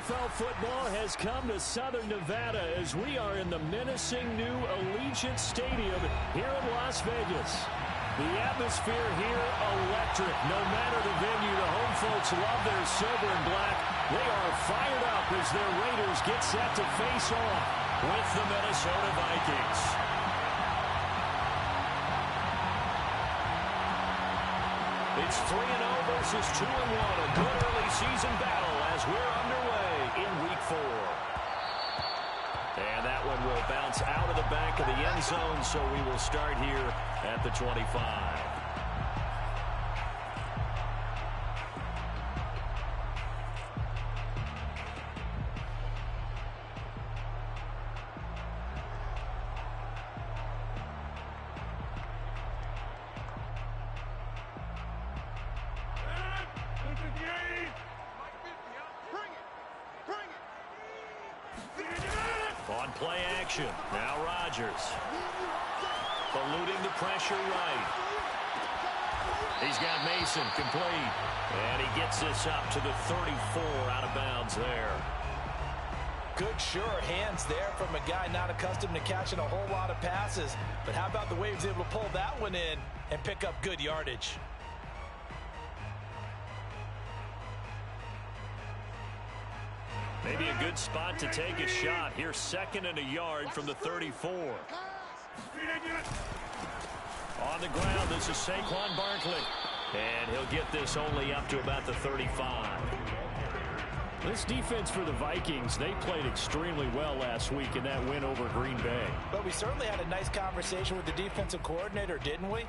NFL football has come to Southern Nevada as we are in the menacing new Allegiant Stadium here in Las Vegas. The atmosphere here electric. No matter the venue, the home folks love their silver and black. They are fired up as their Raiders get set to face off with the Minnesota Vikings. It's 3-0 versus 2-1, a good early season battle as we're underway in Week 4. And that one will bounce out of the back of the end zone, so we will start here at the 25. On play action, now Rodgers. Eluding the pressure right. He's got Mason complete. And he gets this up to the 34 out of bounds there. Good, sure hands there from a guy not accustomed to catching a whole lot of passes. But how about the way he was able to pull that one in and pick up good yardage? Maybe a good spot to take a shot. Here's 2nd and a yard from the 34. On the ground, this is Saquon Barkley. And he'll get this only up to about the 35. This defense for the Vikings, they played extremely well last week in that win over Green Bay. But we certainly had a nice conversation with the defensive coordinator, didn't we?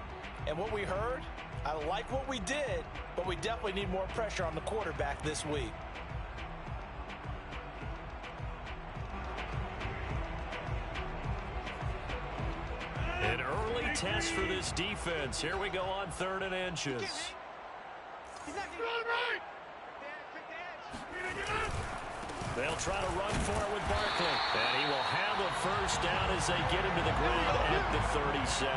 And what we heard, I like what we did, but we definitely need more pressure on the quarterback this week. An early test for this defense. Here we go on 3rd and inches. They'll try to run for it with Barkley. And he will have a first down as they get him to the ground at the 37.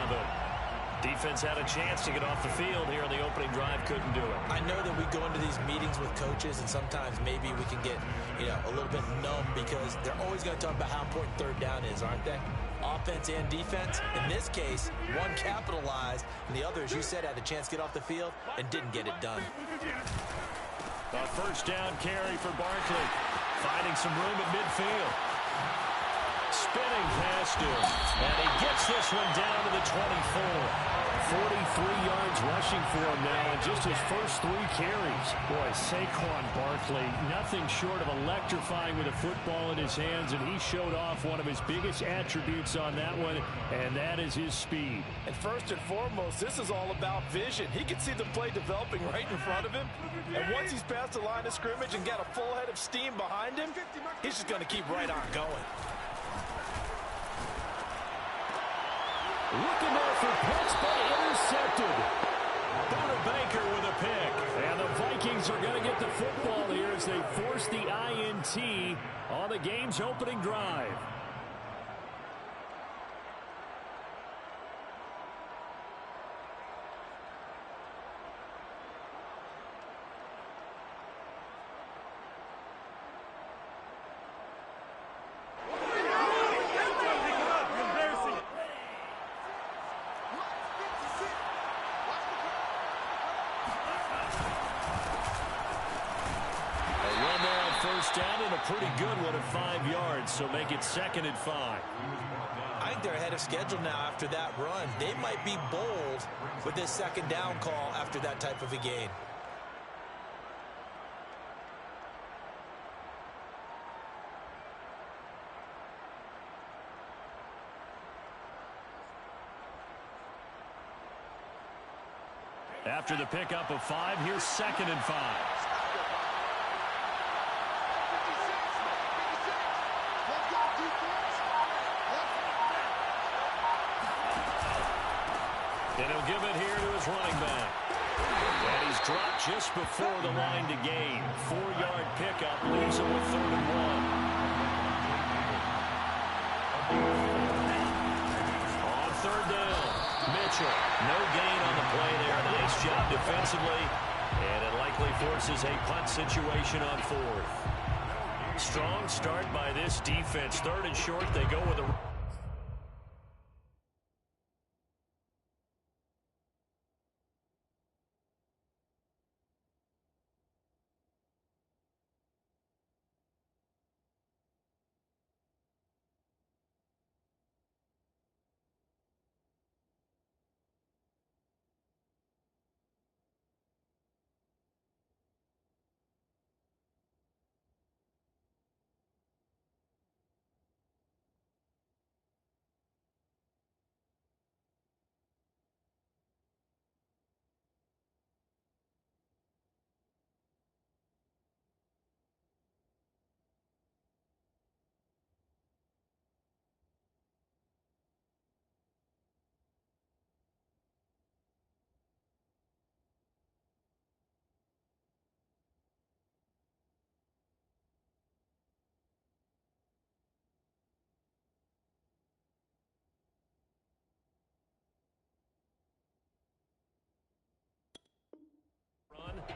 Defense had a chance to get off the field here on the opening drive, couldn't do it. I know that we go into these meetings with coaches, and sometimes maybe we can get, a little bit numb because they're always going to talk about how important 3rd down is, aren't they? Offense and defense. In this case, one capitalized, and the other, as you said, had a chance to get off the field and didn't get it done. A first down carry for Barkley. Finding some room at midfield. Spinning past him. And he gets this one down to the 24. 43 yards rushing for him now in just his first 3 carries. Boy, Saquon Barkley, nothing short of electrifying with a football in his hands, and he showed off one of his biggest attributes on that one, and that is his speed. And first and foremost, this is all about vision. He can see the play developing right in front of him, and once he's past the line of scrimmage and got a full head of steam behind him, he's just going to keep right on going. Looking there for picks, but intercepted. Buda Baker with a pick. And the Vikings are going to get the football here as they force the INT on the game's opening drive. Down and a pretty good one at 5 yards, so make it 2nd and 5. I think they're ahead of schedule now after that run. They might be bold with this 2nd down call after that type of a gain. After the pickup of 5, here's 2nd and 5. And he'll give it here to his running back. And he's dropped just before the line to gain. 4-yard pickup leaves him with 3rd and 1. On 3rd down, Mitchell. No gain on the play there. Nice job defensively. And it likely forces a punt situation on 4th. Strong start by this defense. 3rd and short, they go with a...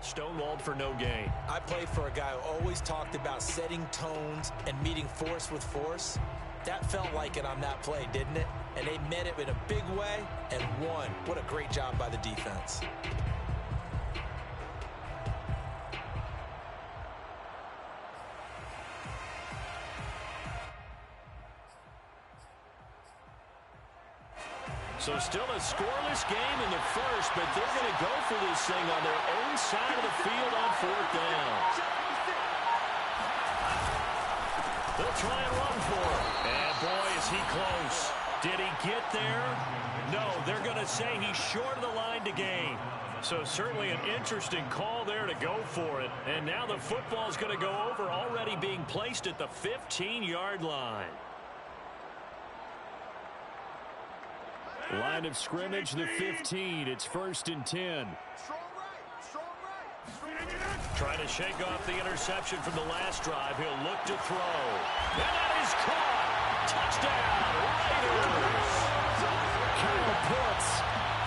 Stonewalled for no gain. I played for a guy who always talked about setting tones and meeting force with force. That felt like it on that play, didn't it? And they met it in a big way and won. What a great job by the defense. So still a scoreless game in the first, but they're going to go for this thing on their own side of the field on 4th down. They'll try and run for him. And boy, is he close. Did he get there? No, they're going to say he's short of the line to gain. So certainly an interesting call there to go for it. And now the football's going to go over, already being placed at the 15-yard line. Line of scrimmage, the 15. It's 1st and 10. Trying to shake off the interception from the last drive. He'll look to throw. And that is caught. Touchdown, Raiders. Kyle Pitts,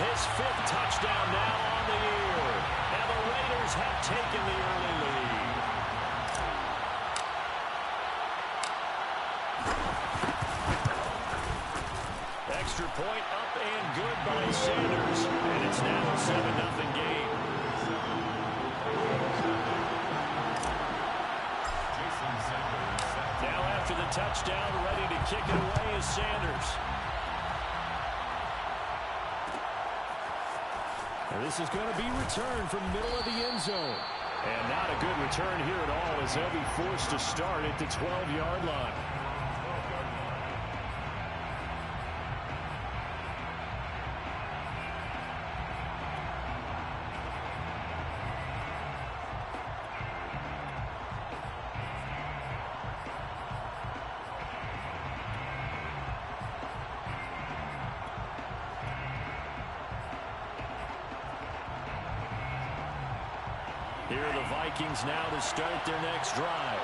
his 5th touchdown now on the year. And the Raiders have taken the early lead. Extra point up and good by Sanders. And it's now a 7-0 game. Now after the touchdown, ready to kick it away is Sanders. And this is going to be returned from middle of the end zone. And not a good return here at all, as they'll be forced to start at the 12-yard line. Here are the Vikings now to start their next drive.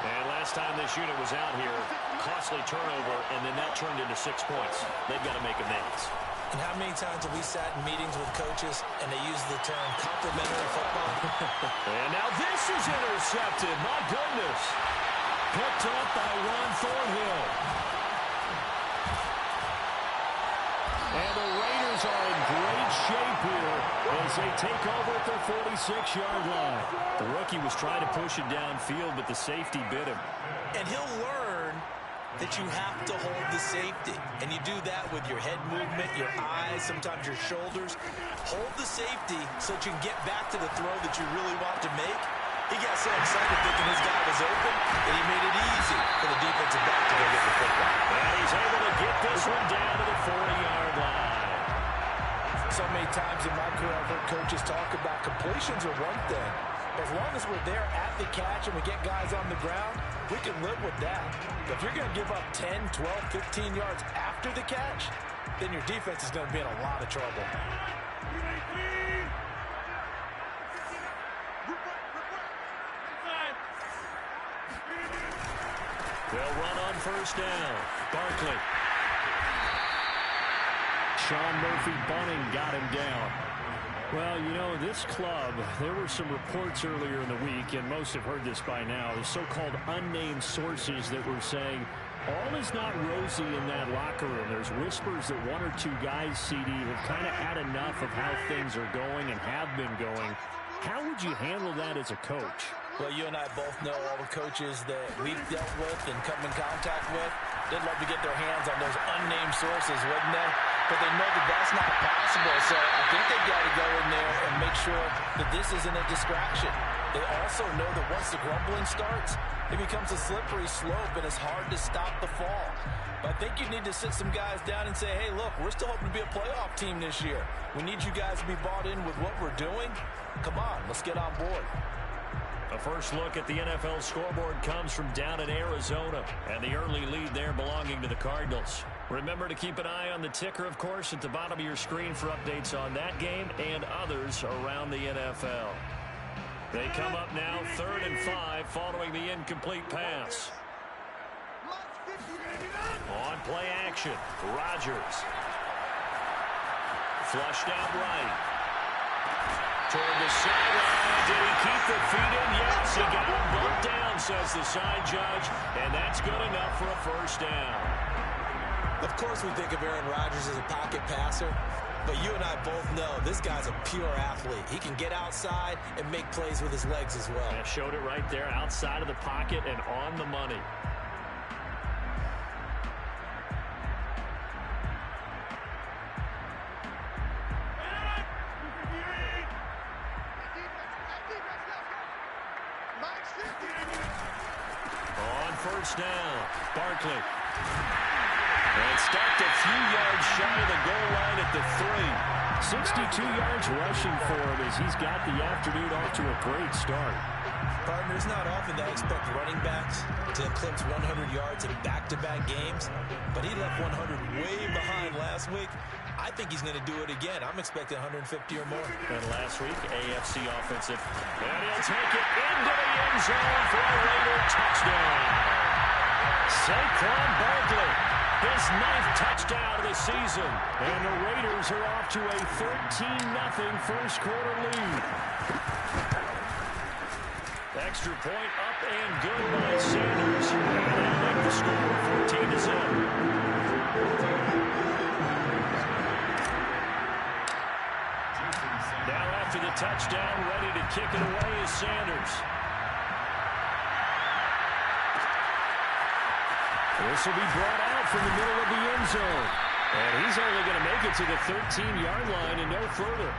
And last time this unit was out here, costly turnover, and then that turned into 6 points. They've got to make amends. And how many times have we sat in meetings with coaches and they use the term complimentary football? And now this is intercepted. My goodness. Picked up by Ron Thornhill. And the Raiders are in great shape here as they take over at their 46-yard line. The rookie was trying to push it downfield, but the safety bit him. And he'll learn that you have to hold the safety. And you do that with your head movement, your eyes, sometimes your shoulders. Hold the safety so that you can get back to the throw that you really want to make. He got so excited thinking his guy was open that he made it easy for the defensive back to go get the football. And he's able to get this one down to the 40-yard line. So many times in my career, I've heard coaches talk about completions are one thing. As long as we're there at the catch and we get guys on the ground, we can live with that. But if you're going to give up 10, 12, 15 yards after the catch, then your defense is going to be in a lot of trouble. They'll run on first down. Barkley. Sean Murphy-Bunting got him down. Well, you know, this club, there were some reports earlier in the week, and most have heard this by now, the so-called unnamed sources that were saying all is not rosy in that locker room. There's whispers that one or two guys, CD, have kind of had enough of how things are going and have been going. How would you handle that as a coach? Well, you and I both know all the coaches that we've dealt with and come in contact with. They'd love to get their hands on those unnamed sources, wouldn't they? But they know that that's not possible, so I think they've got to go in there and make sure that this isn't a distraction. They also know that once the grumbling starts, it becomes a slippery slope, and it's hard to stop the fall. But I think you need to sit some guys down and say, hey, look, we're still hoping to be a playoff team this year. We need you guys to be bought in with what we're doing. Come on, let's get on board. A first look at the NFL scoreboard comes from down in Arizona, and the early lead there belonging to the Cardinals. Remember to keep an eye on the ticker, of course, at the bottom of your screen for updates on that game and others around the NFL. They come up now 3rd and 5 following the incomplete pass. On play action, Rodgers. Flushed out right. Toward the sideline. Did he keep the feet in? Yes, he got him bumped down, says the side judge, and that's good enough for a first down. Of course we think of Aaron Rodgers as a pocket passer, but you and I both know this guy's a pure athlete. He can get outside and make plays with his legs as well. Yeah, showed it right there, outside of the pocket and on the money. On first down, Barkley. And stopped a few yards shy of the goal line at the 3. 62 yards rushing for him as he's got the afternoon off to a great start. Partner, it's not often that I expect running backs to eclipse 100 yards in back-to-back games, but he left 100 way behind last week. I think he's going to do it again. I'm expecting 150 or more. And last week, AFC offensive. And he'll take it into the end zone for a Raider touchdown. Saquon Barkley, his 9th touchdown of the season. And the Raiders are off to a 13-0 first quarter lead. Extra point up and good by Sanders. And they'll make the score 14-0. Now after the touchdown, ready to kick it away is Sanders. This will be brought out from the middle of the end zone. And he's only going to make it to the 13-yard line and no further.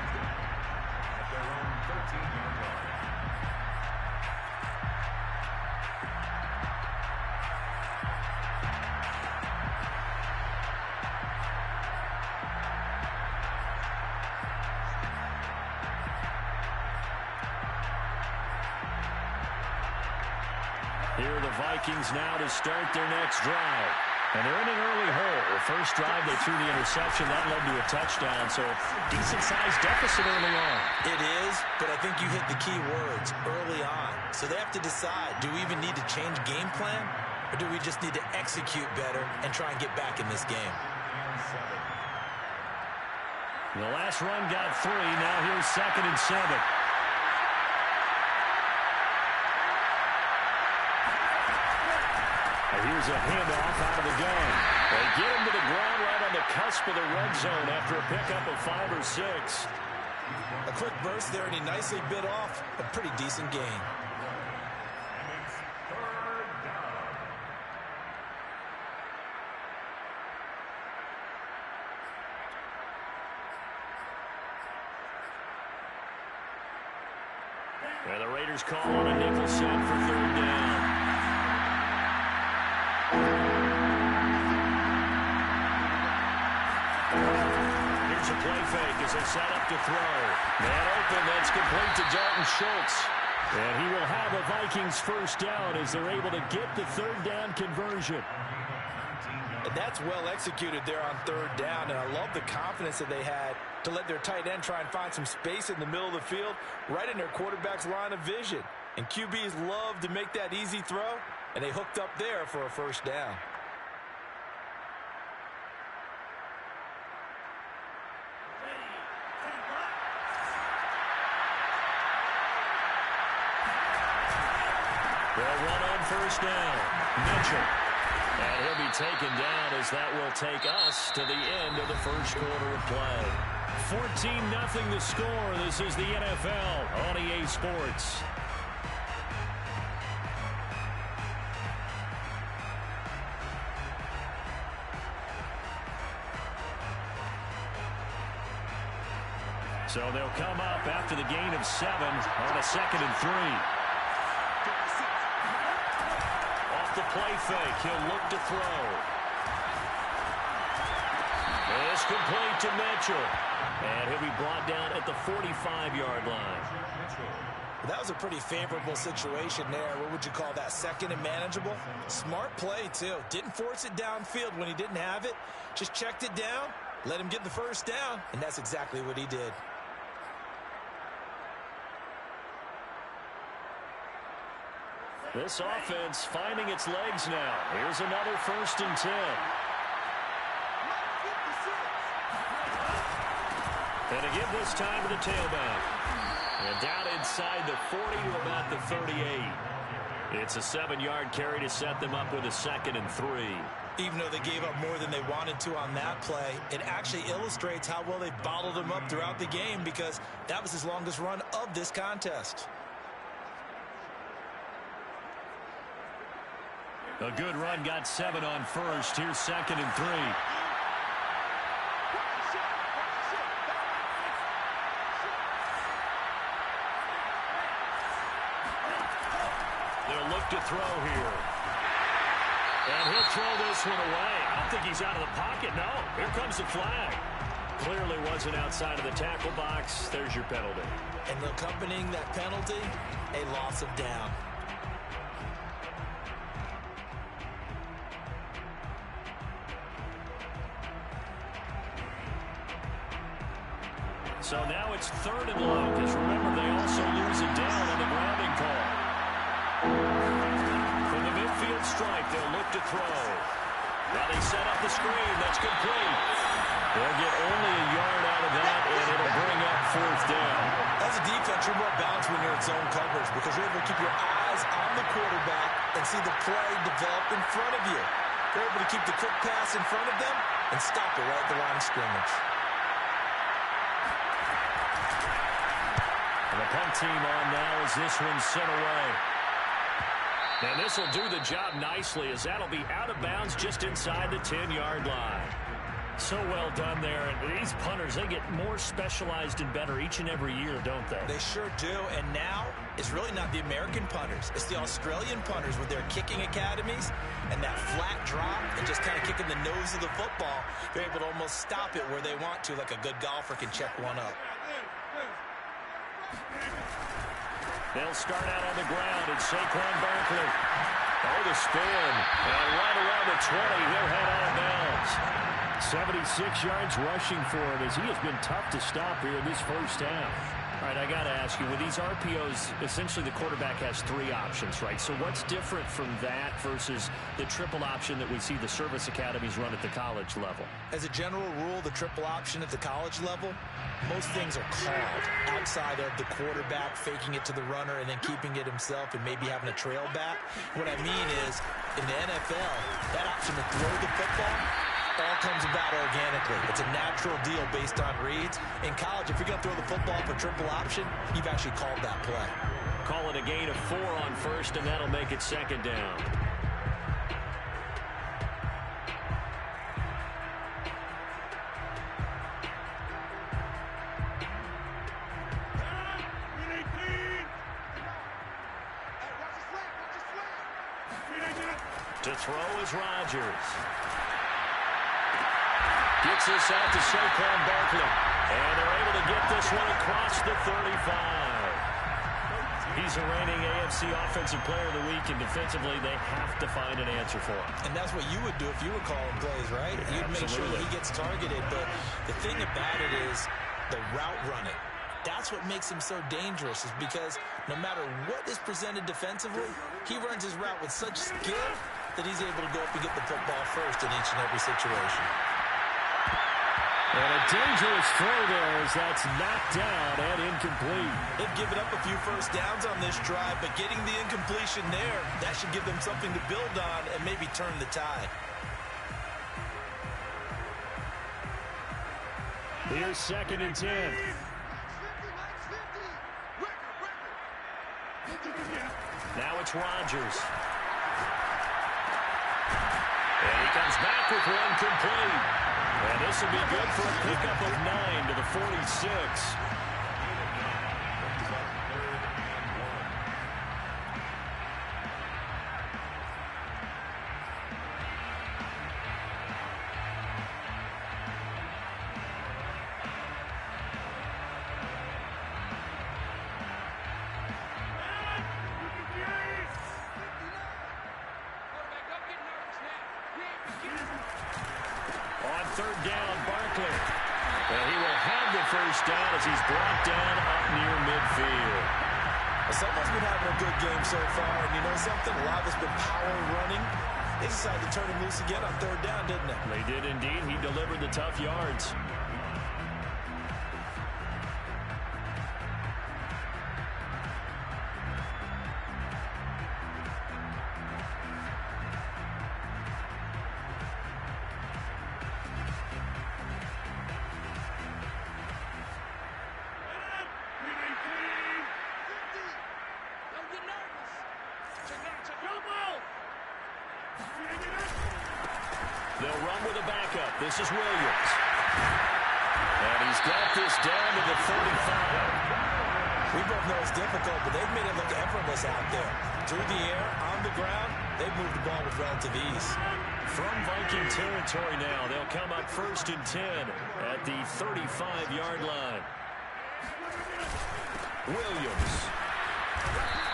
Here are the Vikings now to start their next drive. And they're in an early hole. The first drive, they threw the interception. That led to a touchdown. So decent-sized deficit early on. It is, but I think you hit the key words, early on. So they have to decide, do we even need to change game plan? Or do we just need to execute better and try and get back in this game? The last run got 3. Now here's 2nd and 7. Here's a handoff out of the gun. They get him to the ground right on the cusp of the red zone after a pickup of 5 or 6. A quick burst there, and he nicely bit off a pretty decent gain. And the Raiders call on a nickel set for 3rd down. Here's a play fake as they set up to throw. Man open, that's complete to Dalton Schultz. And he will have a Vikings first down as they're able to get the 3rd down conversion. And that's well executed there on 3rd down, and I love the confidence that they had to let their tight end try and find some space in the middle of the field, right in their quarterback's line of vision. And QBs love to make that easy throw, and they hooked up there for a first down. first down. Mitchell. And he'll be taken down as that will take us to the end of the first quarter of play. 14-0 the score. This is the NFL on EA Sports. So they'll come up after the gain of 7 on a 2nd and 3. Off the play fake, he'll look to throw. It's complete to Mitchell. And he'll be brought down at the 45-yard line. That was a pretty favorable situation there. What would you call that? 2nd and manageable? Smart play, too. Didn't force it downfield when he didn't have it. Just checked it down, let him get the first down, and that's exactly what he did. This offense finding its legs now. Here's another 1st and 10. And again this time to the tailback. And down inside the 40 to about the 38. It's a 7-yard carry to set them up with a 2nd and 3. Even though they gave up more than they wanted to on that play, it actually illustrates how well they bottled him up throughout the game because that was his longest run of this contest. A good run, got 7 on first. Here's 2nd and 3. They'll look to throw here. And he'll throw this one away. I don't think he's out of the pocket. No, here comes the flag. Clearly wasn't outside of the tackle box. There's your penalty. And accompanying that penalty, a loss of down. So now it's 3rd and long, because remember, they also lose it down on the grounding call. From the midfield stripe, they'll look to throw. Now they set up the screen. That's complete. They'll get only a yard out of that, and it'll bring up 4th down. As a defense, you're more balanced when you're in zone coverage because you're able to keep your eyes on the quarterback and see the play develop in front of you. You're able to keep the quick pass in front of them and stop it right at the line of scrimmage. The punt team on now as this one's sent away. And this will do the job nicely as that'll be out of bounds just inside the 10-yard line. So well done there. And these punters, they get more specialized and better each and every year, don't they? They sure do. And now it's really not the American punters. It's the Australian punters with their kicking academies and that flat drop and just kind of kicking the nose of the football. They're able to almost stop it where they want to, like a good golfer can check one up. They'll start out on the ground, and Saquon Barkley. Oh, the spin. And right around the 20, he'll head out of bounds. 76 yards rushing for him as he has been tough to stop here in this first half. All right, I got to ask you, with these RPOs, essentially the quarterback has 3 options, right? So what's different from that versus the triple option that we see the service academies run at the college level? As a general rule, the triple option at the college level, most things are called outside of the quarterback faking it to the runner and then keeping it himself and maybe having a trail back. What I mean is, in the NFL, that option to throw the football all comes about organically. It's a natural deal based on reads. In college, if you're going to throw the football for triple option, you've actually called that play. Call it a gain of 4 on first, and that'll make it 2nd down. To throw is Rodgers. Gets this out to Saquon Barkley. And they're able to get this one across the 35. He's a reigning AFC Offensive Player of the Week, and defensively they have to find an answer for him. And that's what you would do if you were calling plays, right? Yeah, you'd make sure that he gets targeted. But the thing about it is the route running. That's what makes him so dangerous, is because no matter what is presented defensively, he runs his route with such skill that he's able to go up and get the football first in each and every situation. And a dangerous throw there as that's knocked down and incomplete. They've given up a few first downs on this drive, but getting the incompletion there, that should give them something to build on and maybe turn the tide. Here's 2nd and 10. Now it's Rodgers. And he comes back with one complete. And this will be good for a pickup of 9 to the 46. On 3rd down, Barkley. And he will have the first down as he's brought down up near midfield. Someone's been having a good game so far, and you know something? A lot of it's been power running. They decided to turn him loose again on 3rd down, didn't they? They did indeed. He delivered the tough yards. They'll run with a backup. This is Williams. And he's got this down to the 35. We both know it's difficult, but they've made it look effortless out there. Through the air, on the ground, they've moved the ball with relative ease. From Viking territory now, they'll come up 1st and 10 at the 35-yard line. Williams.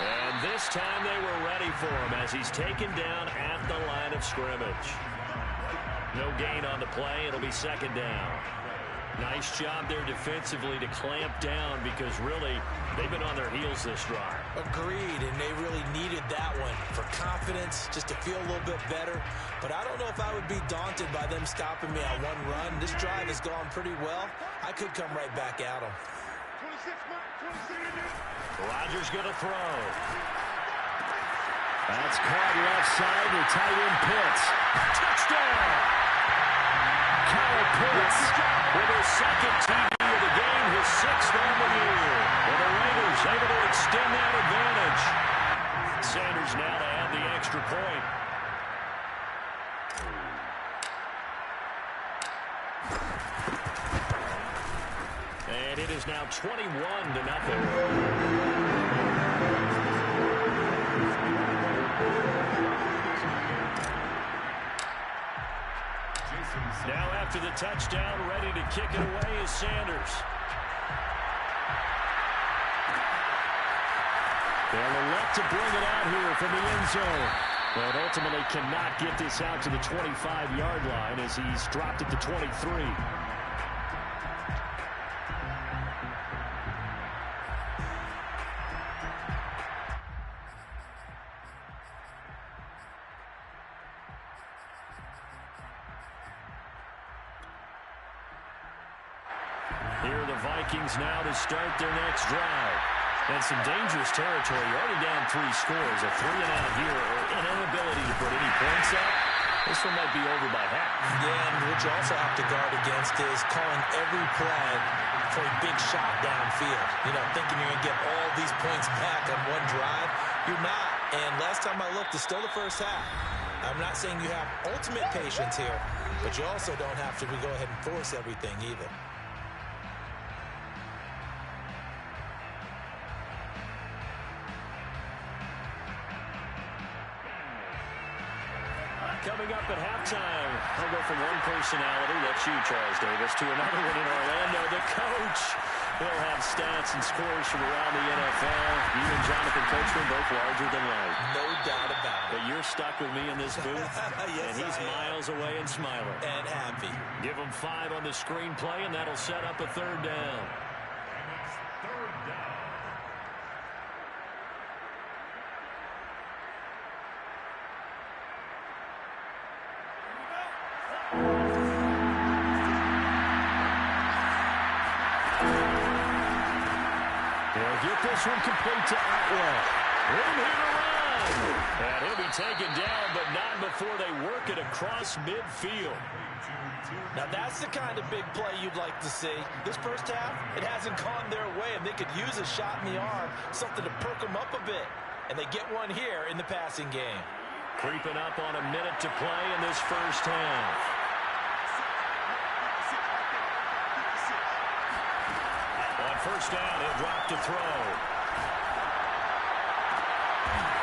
And this time they were ready for him as he's taken down at the line of scrimmage. No gain on the play. It'll be 2nd down. Nice job there defensively to clamp down because really they've been on their heels this drive. Agreed, and they really needed that one for confidence, just to feel a little bit better. But I don't know if I would be daunted by them stopping me on one run. This drive has gone pretty well. I could come right back at them. Rodgers going to throw. That's caught left side to tight end Pitts. Touchdown! Kyle Pitts with his 2nd TD of the game, his 6th on the year. And the Raiders able to extend that advantage. Sanders now to add the extra point. And it is now 21-0. Now after the touchdown, ready to kick it away is Sanders. They'll elect to bring it out here from the end zone. But ultimately cannot get this out to the 25-yard line as he's dropped at the 23. Here are the Vikings now to start their next drive. And some dangerous territory. You're already down 3 scores. A 3-and-out here or an inability to put any points up. This one might be over by half. Yeah, and what you also have to guard against is calling every play for a big shot downfield. You know, thinking you're going to get all these points back on one drive. You're not. And last time I looked, it's still the first half. I'm not saying you have ultimate patience here, but you also don't have to go ahead and force everything either. Coming up at halftime, I'll go from one personality, that's you, Charles Davis, to another one in Orlando. The coach will have stats and scores from around the NFL. You and Jonathan Coachman both larger than life. No doubt about it. But you're stuck with me in this booth, yes, and he's miles away and smiling. And happy. Give him 5 on the screenplay, and that'll set up a 3rd down. this one complete to Atwell. Room here to run. And he'll be taken down, but not before they work it across midfield. Now, that's the kind of big play you'd like to see. This first half, it hasn't gone their way, and they could use a shot in the arm, something to perk them up a bit. And they get one here in the passing game. Creeping up on a minute to play in this first half. On first down, he'll drop to throw.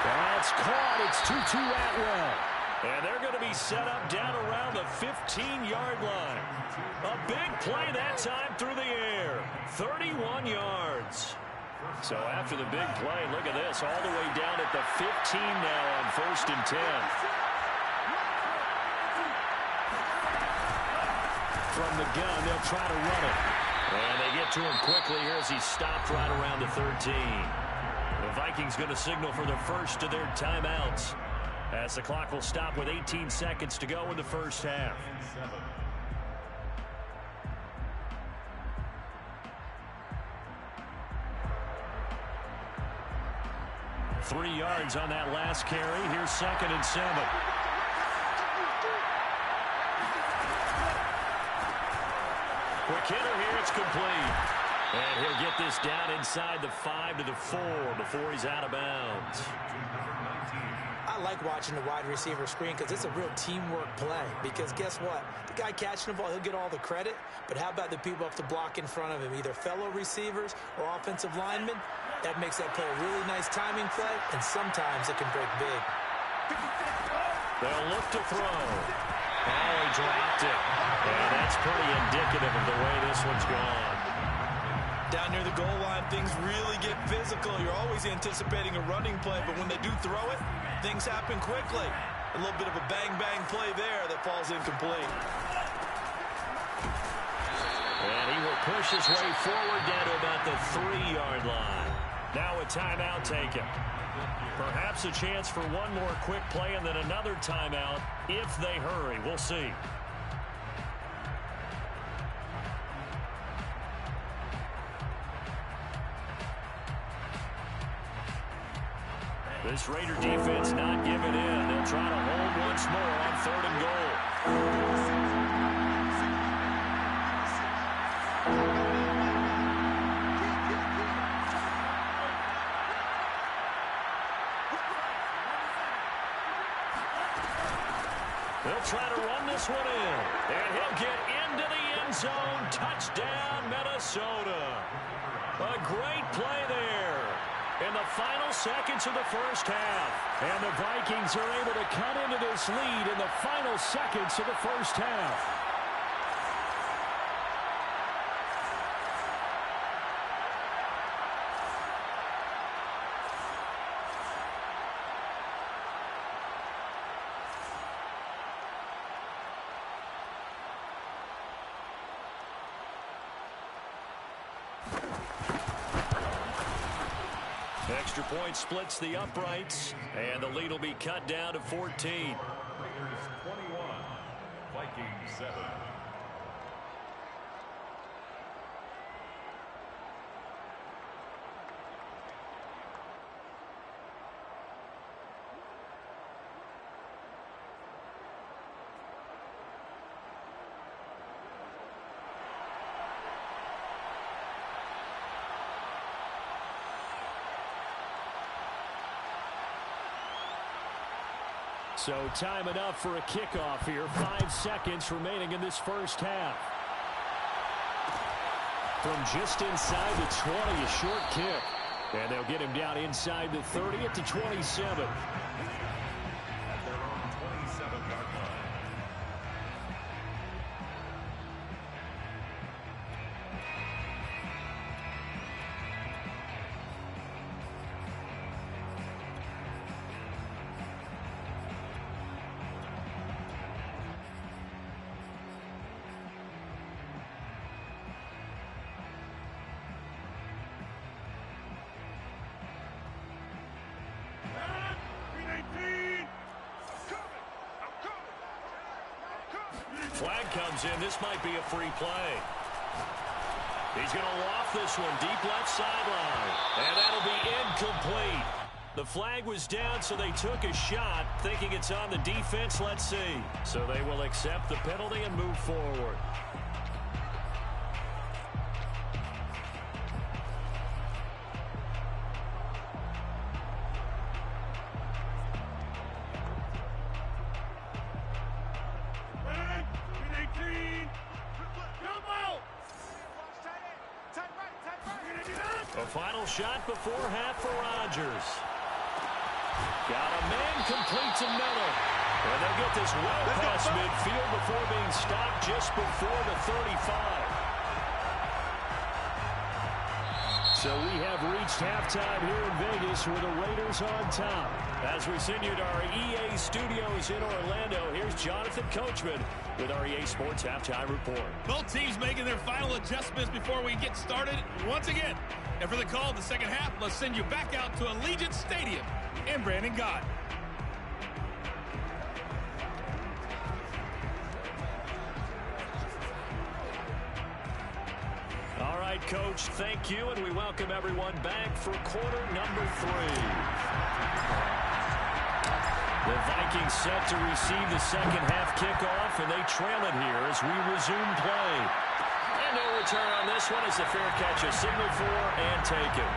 That's caught. It's 2-2 Atwell. And they're going to be set up down around the 15-yard line. A big play that time through the air. 31 yards. So after the big play, look at this, all the way down at the 15 now on 1st and 10. From the gun, they'll try to run it. And they get to him quickly here as he stopped right around the 13. The Vikings going to signal for the first of their timeouts, as the clock will stop with 18 seconds to go in the first half. 3 yards on that last carry. Here's 2nd and 7. Quick hitter here. It's complete. And he'll get this down inside the 5 to the 4 before he's out of bounds. I like watching the wide receiver screen because it's a real teamwork play. Because guess what? The guy catching the ball, he'll get all the credit. But how about the people up to block in front of him, either fellow receivers or offensive linemen? That makes that play a really nice timing play, and sometimes it can break big. They'll look to throw. Oh, he dropped it. And that's pretty indicative of the way this one's gone. Down near the goal line, things really get physical. You're always anticipating a running play, but when they do throw it, things happen quickly. A little bit of a bang-bang play there that falls incomplete. And he will push his way forward down to about the 3-yard line. Now a timeout taken. Perhaps a chance for one more quick play and then another timeout if they hurry. We'll see. This Raider defense not giving in. They'll try to hold once more on 3rd and goal. They'll try to run this one in. And he'll get into the end zone. Touchdown, Minnesota. A great play there in the final seconds of the first half. And the Vikings are able to cut into this lead in the final seconds of the first half. Extra point splits the uprights, and the lead will be cut down to 14. Raiders 21, Vikings 7. So time enough for a kickoff here. 5 seconds remaining in this first half. From just inside the 20, a short kick. And they'll get him down inside the 30 at the 27. At their own 27-yard line. Flag comes in. This might be a free play. He's going to loft this one deep left sideline. And that'll be incomplete. The flag was down, so they took a shot, thinking it's on the defense. Let's see. So they will accept the penalty and move forward. A final shot before half for Rodgers. Got a man complete to Miller. And they'll get this well past midfield before being stopped just before the 35. So we have reached halftime here in Vegas with the Raiders on top. As we send you to our EA studios in Orlando, here's Jonathan Coachman with our EA Sports Halftime Report. Both teams making their final adjustments before we get started once again. And for the call of the second half, let's send you back out to Allegiant Stadium in Brandon Gott. All right, Coach, thank you, and we welcome everyone back for quarter number 3. The Vikings set to receive the second half kickoff, and they trail it here as we resume play. And no return on this one as the fair catch is signaled for and taken.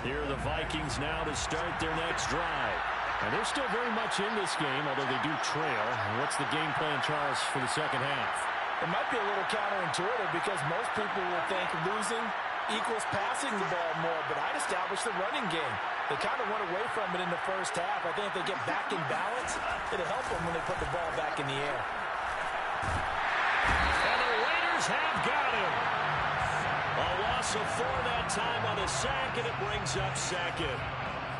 Here are the Vikings now to start their next drive. And they're still very much in this game, although they do trail. What's the game plan, Charles, for the second half? It might be a little counterintuitive because most people will think losing equals passing the ball more, but I'd establish the running game. They kind of went away from it in the first half. I think if they get back in balance, it'll help them when they put the ball back in the air. And the Raiders have got him. A loss of 4 that time on a sack, and it brings up second.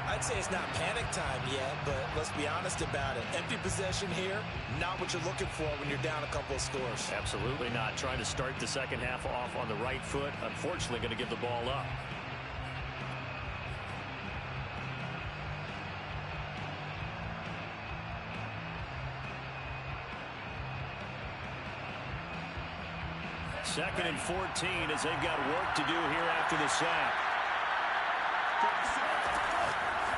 I'd say it's not panic time yet, but let's be honest about it. Empty possession here, not what you're looking for when you're down a couple of scores. Absolutely not. Trying to start the second half off on the right foot. Unfortunately, going to give the ball up. Second and 14 as they've got work to do here after the sack.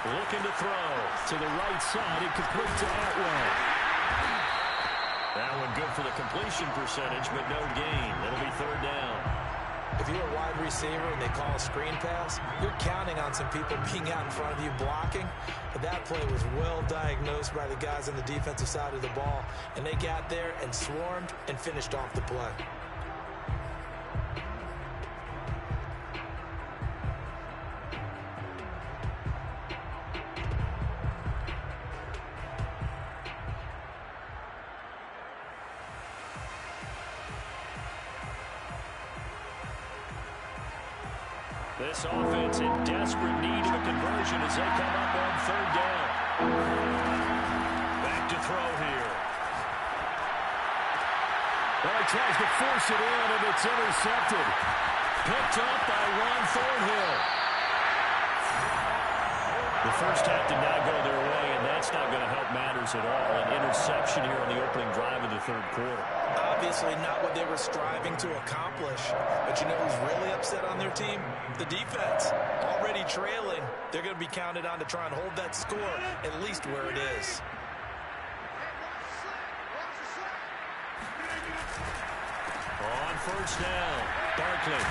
Looking to throw to the right side and complete to Atwell. That one good for the completion percentage, but no gain. It'll be third down. If you're a wide receiver and they call a screen pass, you're counting on some people being out in front of you blocking. But that play was well diagnosed by the guys on the defensive side of the ball, and they got there and swarmed and finished off the play. This offense in desperate need of a conversion as they come up on third down. Back to throw here. Well, he tries to force it in, and it's intercepted. Picked up by Ron Thornhill. The first half did not go their way, and that's not going to help matters at all. An interception here on the opening drive of the third quarter. Obviously not what they were striving to accomplish. But you know who's really upset on their team? The defense. Already trailing. They're going to be counted on to try and hold that score at least where it is. On first down, Barkley.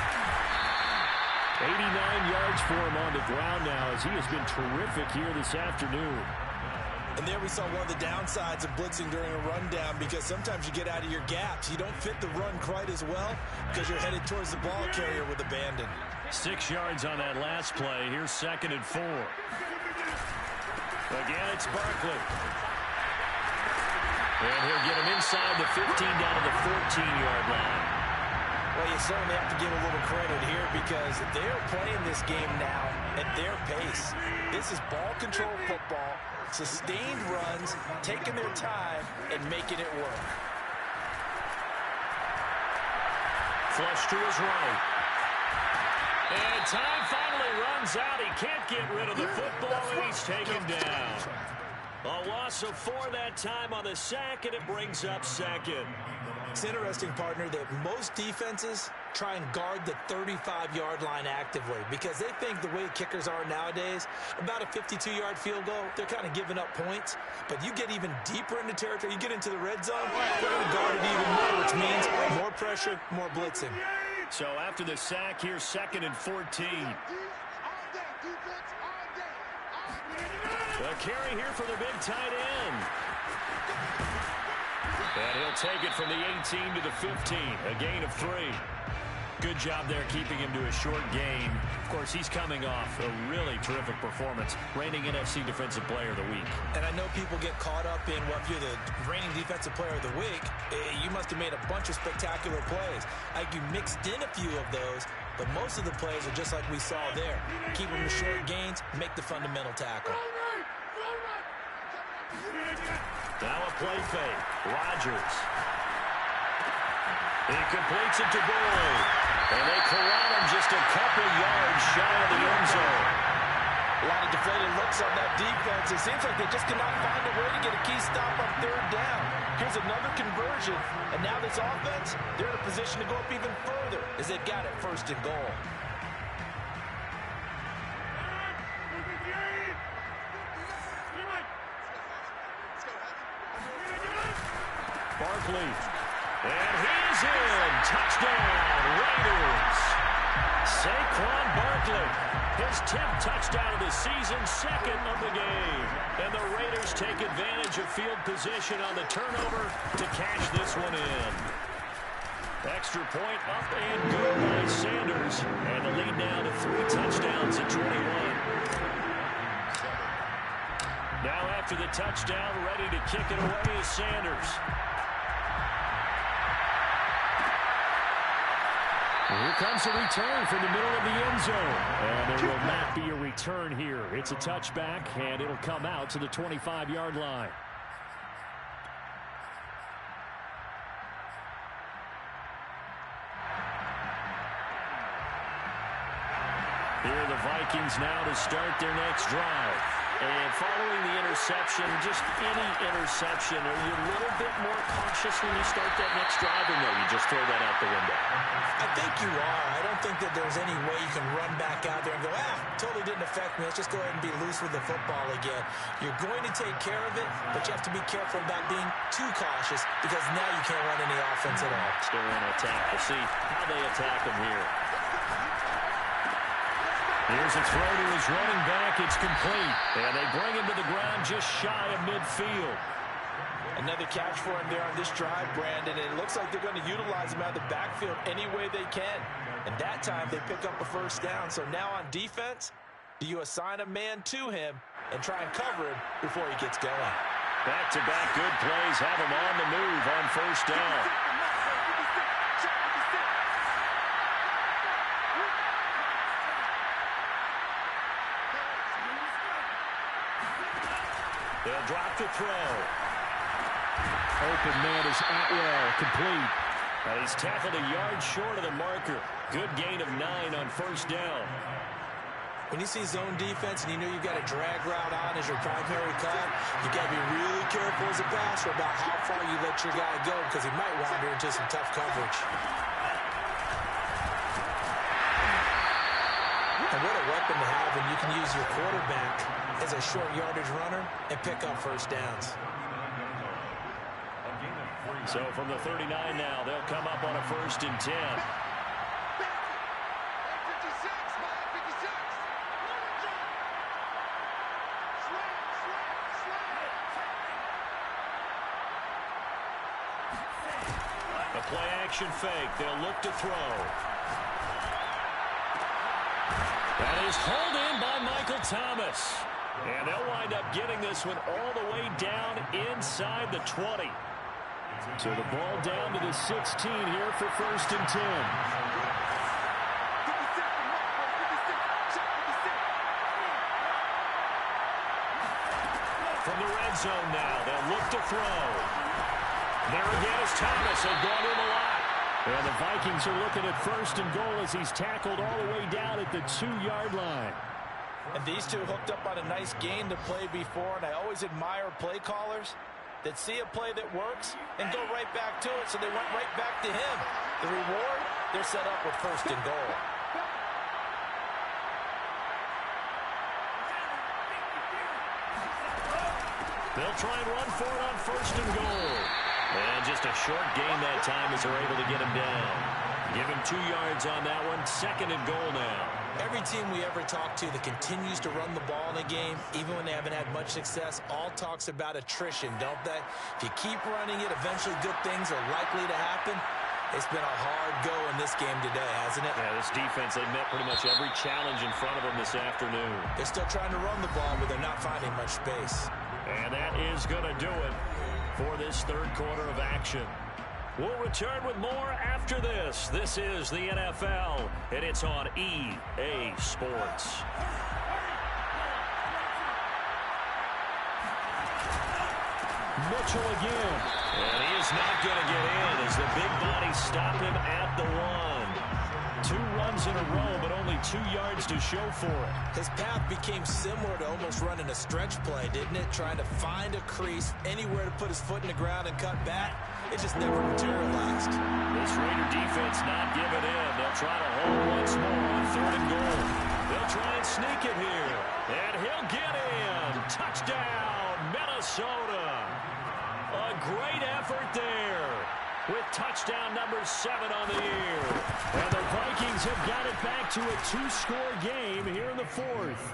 89 yards for him on the ground now as he has been terrific here this afternoon. And there we saw one of the downsides of blitzing during a rundown because sometimes you get out of your gaps. You don't fit the run quite as well because you're headed towards the ball carrier with abandon. 6 yards on that last play. Here's 2nd and 4. Again, it's Barkley. And he'll get him inside the 15 down to the 14-yard line. Well, you certainly have to give a little credit here because they're playing this game now at their pace. This is ball control football, sustained runs, taking their time, and making it work. Flush to his right. And time finally runs out. He can't get rid of the football, and he's taken down. A loss of 4 that time on the sack, and it brings up second. It's interesting, partner, that most defenses try and guard the 35-yard line actively because they think the way kickers are nowadays, about a 52-yard field goal, they're kind of giving up points. But you get even deeper into territory, you get into the red zone, they're going to guard it even more, which means more pressure, more blitzing. So after the sack, here's 2nd and 14. The carry here for the big tight end. And he'll take it from the 18 to the 15, a gain of 3. Good job there keeping him to a short gain. Of course, he's coming off a really terrific performance, reigning NFC Defensive Player of the Week. And I know people get caught up in, well, if you're the reigning Defensive Player of the Week, you must have made a bunch of spectacular plays. Like you mixed in a few of those, but most of the plays are just like we saw there. Keep them to short gains, make the fundamental tackle. Now a play fake. Rodgers. He completes it to Boyd. And they corral him just a couple yards shy of the end zone. A lot of deflated looks on that defense. It seems like they just cannot find a way to get a key stop on 3rd down. Here's another conversion. And now this offense, they're in a position to go up even further as they've got it 1st and goal. Barkley. And he's in. Touchdown, Raiders. Saquon Barkley. His 10th touchdown of the season, 2nd of the game. And the Raiders take advantage of field position on the turnover to cash this one in. Extra point up and good by Sanders. And the lead now to 3 touchdowns at 21. Now after the touchdown, ready to kick it away is Sanders. Here comes a return from the middle of the end zone. And there will not be a return here. It's a touchback, and it'll come out to the 25-yard line. Here are the Vikings now to start their next drive. And following the interception, just any interception, are you a little bit more cautious when you start that next drive, or no, you just throw that out the window? I think you are. I don't think that there's any way you can run back out there and go, totally didn't affect me. Let's just go ahead and be loose with the football again. You're going to take care of it, but you have to be careful about being too cautious because now you can't run any offense at all. Still want to attack. We'll see how they attack him here. Here's a throw to his running back. It's complete. And they bring him to the ground just shy of midfield. Another catch for him there on this drive, Brandon. And it looks like they're going to utilize him out of the backfield any way they can. And that time they pick up a 1st down. So now on defense, do you assign a man to him and try and cover him before he gets going? Back-to-back good plays have him on the move on 1st down. They'll drop the throw. Open man is Atwell, complete. And he's tackled a yard short of the marker. Good gain of 9 on 1st down. When you see zone defense and you know you've got a drag route on as your primary cut, you got to be really careful as a passer about how far you let your guy go because he might wander into some tough coverage. And what a weapon to have when you can use your quarterback as a short yardage runner and pick up 1st downs. So from the 39 now, they'll come up on a 1st and 10. A play action fake. They'll look to throw. That is hauled in by Michael Thomas. And they'll wind up getting this one all the way down inside the 20. So the ball down to the 16 here for 1st and 10. From the red zone now, they'll look to throw. There again is Thomas. They've gone to him a lot. And the Vikings are looking at 1st and goal as he's tackled all the way down at the 2-yard line. And these two hooked up on a nice gain to play before, and I always admire play callers that see a play that works and go right back to it, so they went right back to him. The reward, they're set up with 1st and goal. They'll try and run for it on 1st and goal. And just a short gain that time as they're able to get him down. Give him 2 yards on that one. 2nd and goal now. Every team we ever talk to that continues to run the ball in a game, even when they haven't had much success, all talks about attrition, don't they? If you keep running it, eventually good things are likely to happen. It's been a hard go in this game today, hasn't it? Yeah, this defense, they've met pretty much every challenge in front of them this afternoon. They're still trying to run the ball, but they're not finding much space. And that is going to do it for this 3rd quarter of action. We'll return with more after this. This is the NFL, and it's on EA Sports. Mitchell again. And he is not going to get in as the big bodies stop him at the 1. 2 runs in a row, but only 2 yards to show for it. His path became similar to almost running a stretch play, didn't it? Trying to find a crease, anywhere to put his foot in the ground and cut back. It just never materialized. This Raider defense not giving in. They'll try to hold once more on 3rd and goal. They'll try and sneak it here. And he'll get in. Touchdown, Minnesota. A great effort there, with touchdown number 7 on the year. And the Vikings have got it back to a 2-score game here in the 4th.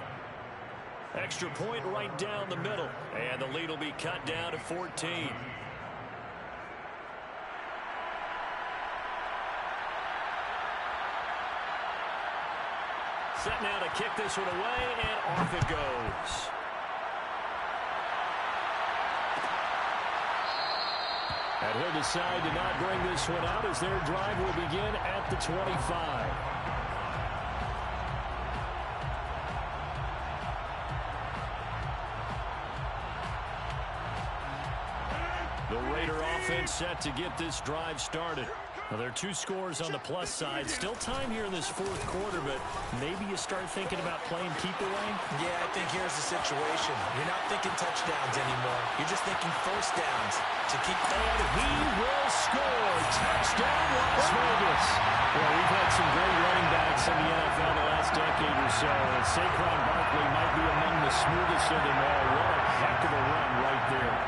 Extra point right down the middle. And the lead will be cut down to 14. Set now to kick this one away, and off it goes. And he'll decide to not bring this one out as their drive will begin at the 25. The Raider offense set to get this drive started. Well, there are 2 scores on the plus side. Still time here in this 4th quarter, but maybe you start thinking about playing keep away? Yeah, I think here's the situation. You're not thinking touchdowns anymore. You're just thinking 1st downs to keep. And he will score. Touchdown, Las Vegas. Well, we've had some great running backs in the NFL the last decade or so. And Saquon Barkley might be among the smoothest of them all. What a heck of a run right there.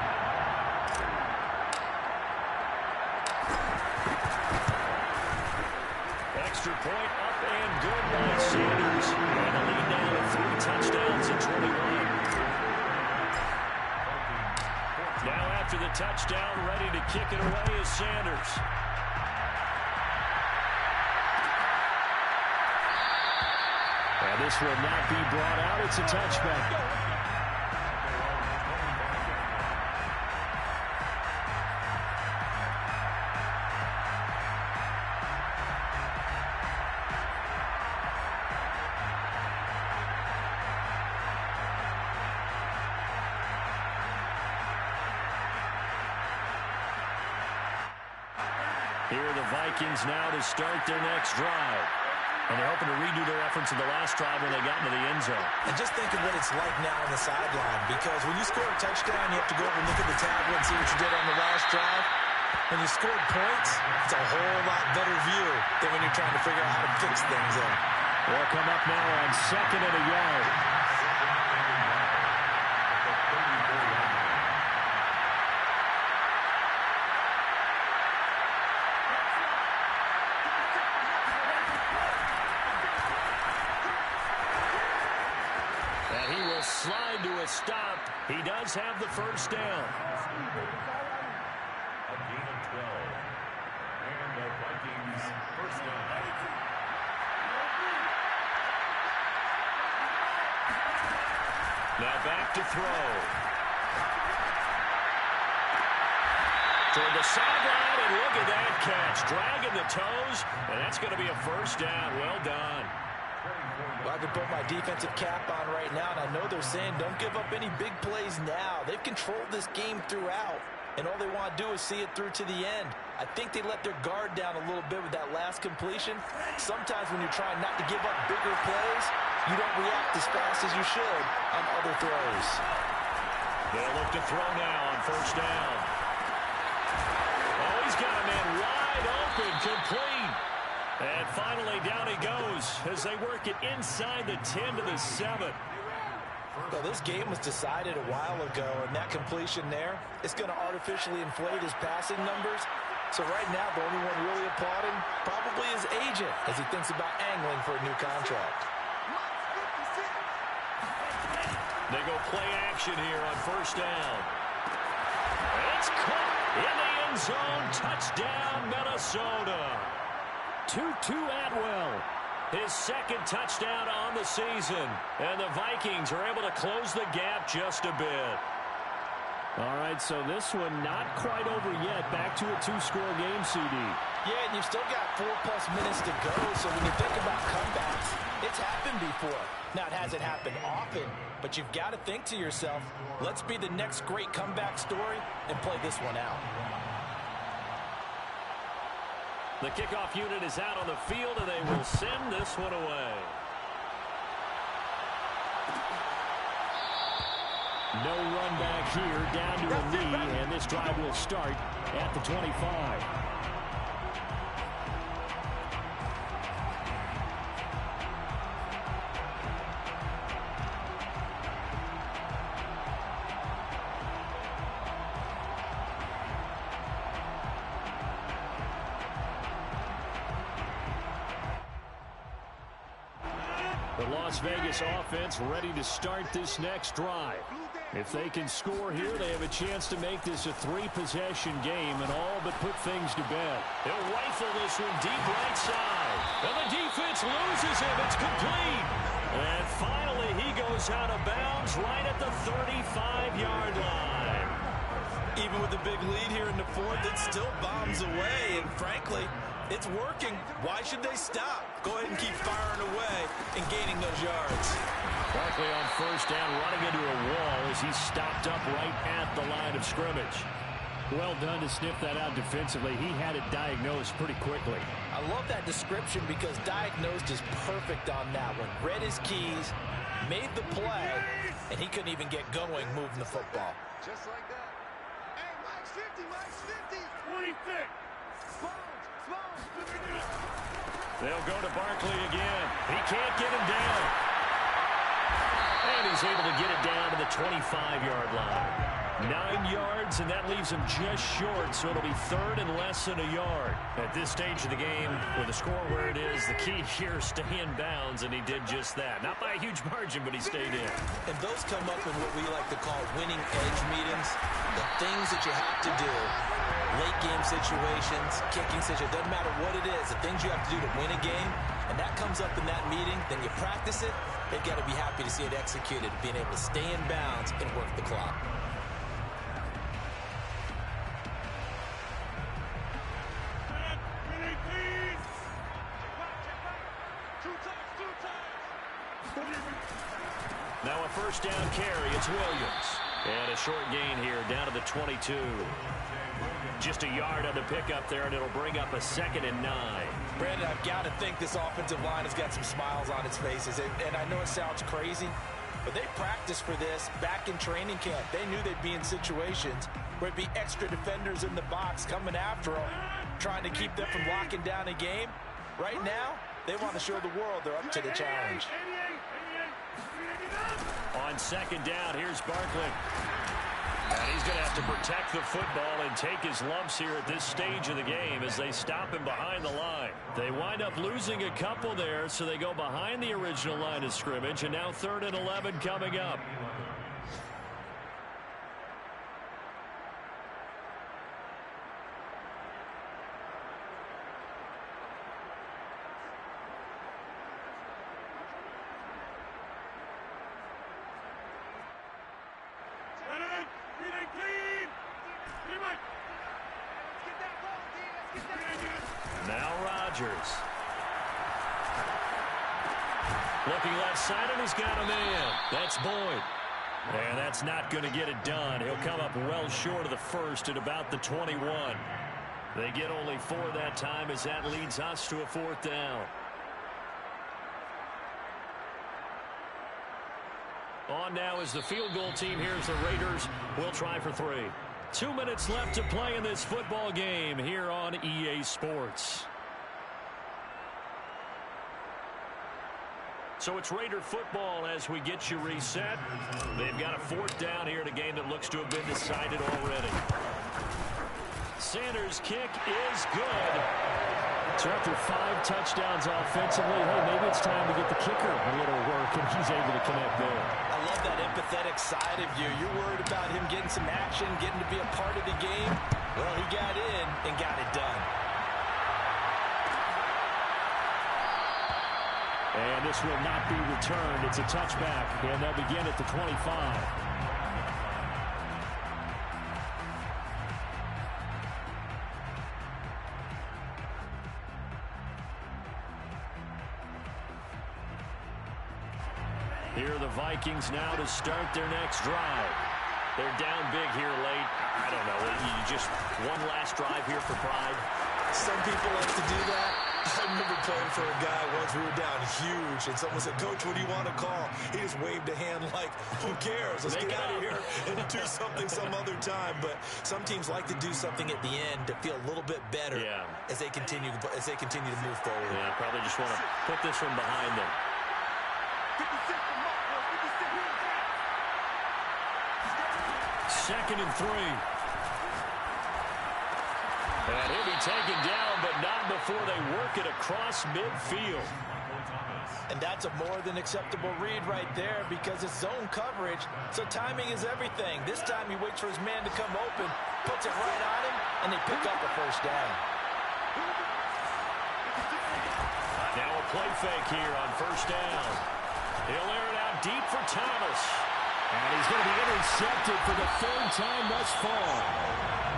Extra point up and good by Sanders. And a lead down to 3 touchdowns in 21. Now after the touchdown, ready to kick it away is Sanders. And this will not be brought out. It's a touchback. Here are the Vikings now to start their next drive. And they're hoping to redo their efforts in the last drive when they got into the end zone. And just think of what it's like now on the sideline, because when you score a touchdown, you have to go over and look at the tablet and see what you did on the last drive. When you scored points, it's a whole lot better view than when you're trying to figure out how to fix things up. They'll come up now on 2nd and a yard. Slide to a stop. He does have the 1st down. A gain of 12. And the Vikings 1st down. Now back to throw. Toward the sideline, and look at that catch. Dragging the toes, and that's going to be a 1st down. Well done. Well, I can put my defensive cap on right now, and I know they're saying don't give up any big plays now. They've controlled this game throughout. and all they want to do is see it through to the end. I think they let their guard down a little bit with that last completion. Sometimes when you're trying not to give up bigger plays, you don't react as fast as you should on other throws. They'll look to throw now on first down. Oh, he's got a man wide open, complete. And finally, down he goes as they work it inside the 10 to the 7. Well, this game was decided a while ago, and that completion there is going to artificially inflate his passing numbers. So right now, the only one really applauding probably his agent as he thinks about angling for a new contract. They go play action here on first down. It's caught in the end zone. Touchdown, Minnesota. Tutu Atwell, his second touchdown on the season. And the Vikings are able to close the gap just a bit. All right, so this one not quite over yet. Back to a two-score game, CD. Yeah, and you've still got 4+ minutes to go, so when you think about comebacks, it's happened before. Now, it hasn't happened often, but you've got to think to yourself, let's be the next great comeback story and play this one out. The kickoff unit is out on the field, and they will send this one away. No run back here, down to a knee, and this drive will start at the 25. The Las Vegas offense ready to start this next drive. If they can score here, they have a chance to make this a 3-possession game and all but put things to bed. They'll rifle this one deep right side. And the defense loses him. It's complete. And finally, he goes out of bounds right at the 35-yard line. Even with the big lead here in the fourth, it still bombs away. And frankly, it's working. Why should they stop? Go ahead and keep firing away and gaining those yards. Barkley on first down, running into a wall as he stopped up right at the line of scrimmage. Well done to sniff that out defensively. He had it diagnosed pretty quickly. I love that description because diagnosed is perfect on that one. Read his keys, made the play, and he couldn't even get going moving the football. Just like that. Hey, Mike's 50, Mike's 50. 26. They'll go to Barkley again. He can't get him down. And he's able to get it down to the 25-yard line. 9 yards, and that leaves him just short, so it'll be third and less than a yard. At this stage of the game, with the score where it is, the key here is stay in bounds, and he did just that. Not by a huge margin, but he stayed in. And those come up in what we like to call winning edge meetings. The things that you have to do, late game situations, kicking situations, doesn't matter what it is, the things you have to do to win a game, and that comes up in that meeting, then you practice it, they've got to be happy to see it executed, being able to stay in bounds and work the clock. Now a first down carry. It's Williams. And a short gain here down to the 22. Just a yard on the pickup there, and it'll bring up a 2nd and 9. Brandon, I've got to think this offensive line has got some smiles on its faces. And I know it sounds crazy, but they practiced for this back in training camp. They knew they'd be in situations where it'd be extra defenders in the box coming after them, trying to keep them from locking down a game. Right now, they want to show the world they're up to the challenge. On second down, here's Barkley. And he's going to have to protect the football and take his lumps here at this stage of the game as they stop him behind the line. They wind up losing a couple there, so they go behind the original line of scrimmage, and now 3rd and 11 coming up. Now Rodgers. Looking left side, and he's got a man. That's Boyd. And that's not going to get it done. He'll come up well short of the first at about the 21. They get only 4 that time as that leads us to a 4th down. On now is the field goal team. Here's the Raiders. We'll try for 3. 2 minutes left to play in this football game here on EA Sports. So it's Raider football as we get you reset. They've got a 4th down here in a game that looks to have been decided already. Sanders' kick is good. So after 5 touchdowns offensively, hey, maybe it's time to get the kicker a little work, and he's able to connect there. I love that empathetic side of you. You're worried about him getting some action, getting to be a part of the game. Well, he got in and got it done. And this will not be returned. It's a touchback, and they'll begin at the 25. Here are the Vikings now to start their next drive. They're down big here late. I don't know. You just one last drive here for pride. Some people like to do that. I remember playing for a guy once. We were down huge, and someone said, "Coach, what do you want to call?" He just waved a hand like, "Who cares? Let's get out of here and do something some other time." But some teams like to do something at the end to feel a little bit better as they continue to move forward. Yeah, probably just want to put this one behind them. 2nd and 3. And he'll be taken down, but not before they work it across midfield. And that's a more than acceptable read right there because it's zone coverage, so timing is everything. This time he waits for his man to come open, puts it right on him, and they pick up a 1st down. Now a play fake here on 1st down. He'll air it out deep for Thomas. And he's going to be intercepted for the 3rd time thus far.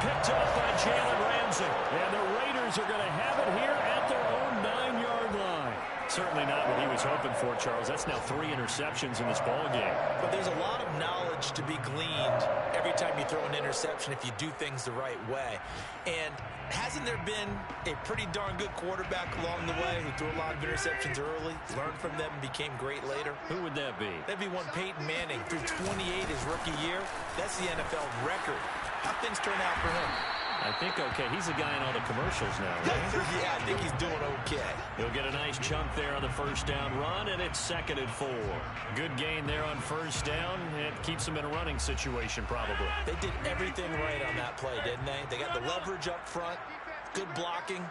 Picked up by Jalen Ramsey. And the Raiders are going to have it here at their own 9-yard line. Certainly not what he was hoping for, Charles. That's now 3 interceptions in this ball game. But there's a lot of knowledge to be gleaned every time you throw an interception if you do things the right way. And hasn't there been a pretty darn good quarterback along the way who threw a lot of interceptions early, learned from them, and became great later? Who would that be? That'd be one Peyton Manning. Threw 28 his rookie year. That's the NFL record. How'd things turn out for him? I think okay. He's the guy in all the commercials now, right? Yeah, I think he's doing okay. He'll get a nice chunk there on the 1st down run, and it's 2nd and 4. Good gain there on 1st down. It keeps them in a running situation, probably. They did everything right on that play, didn't they? They got the leverage up front, good blocking,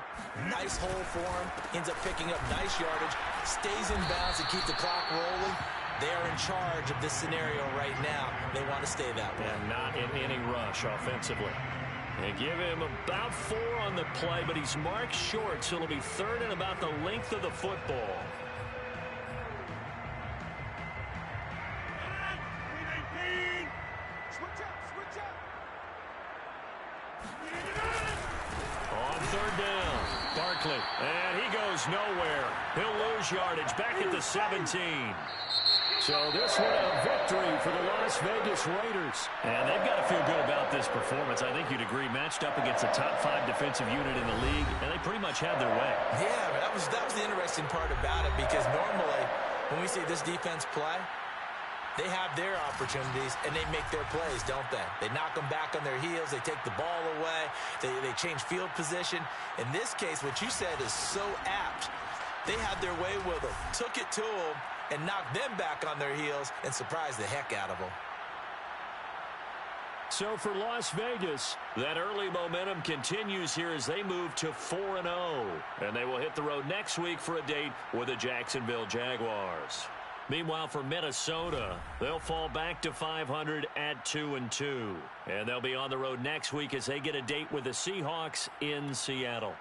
nice hole for him, ends up picking up nice yardage, stays in bounds and keep the clock rolling. They are in charge of this scenario right now. They want to stay that way. And not in any rush offensively. They give him about 4 on the play, but he's marked short, so it'll be 3rd and about the length of the football. On 3rd down, Barkley, and he goes nowhere. He'll lose yardage back at the 17. So this one a victory for the Las Vegas Raiders. And they've got to feel good about this performance. I think you'd agree, matched up against a top 5 defensive unit in the league, and they pretty much had their way. Yeah, that was the interesting part about it, because normally when we see this defense play, they have their opportunities, and they make their plays, don't they? They knock them back on their heels. They take the ball away. They change field position. In this case, what you said is so apt. They had their way with them, took it to them, and knocked them back on their heels and surprised the heck out of them. So for Las Vegas, that early momentum continues here as they move to 4-0. And they will hit the road next week for a date with the Jacksonville Jaguars. Meanwhile, for Minnesota, they'll fall back to 500 at 2-2. And they'll be on the road next week as they get a date with the Seahawks in Seattle.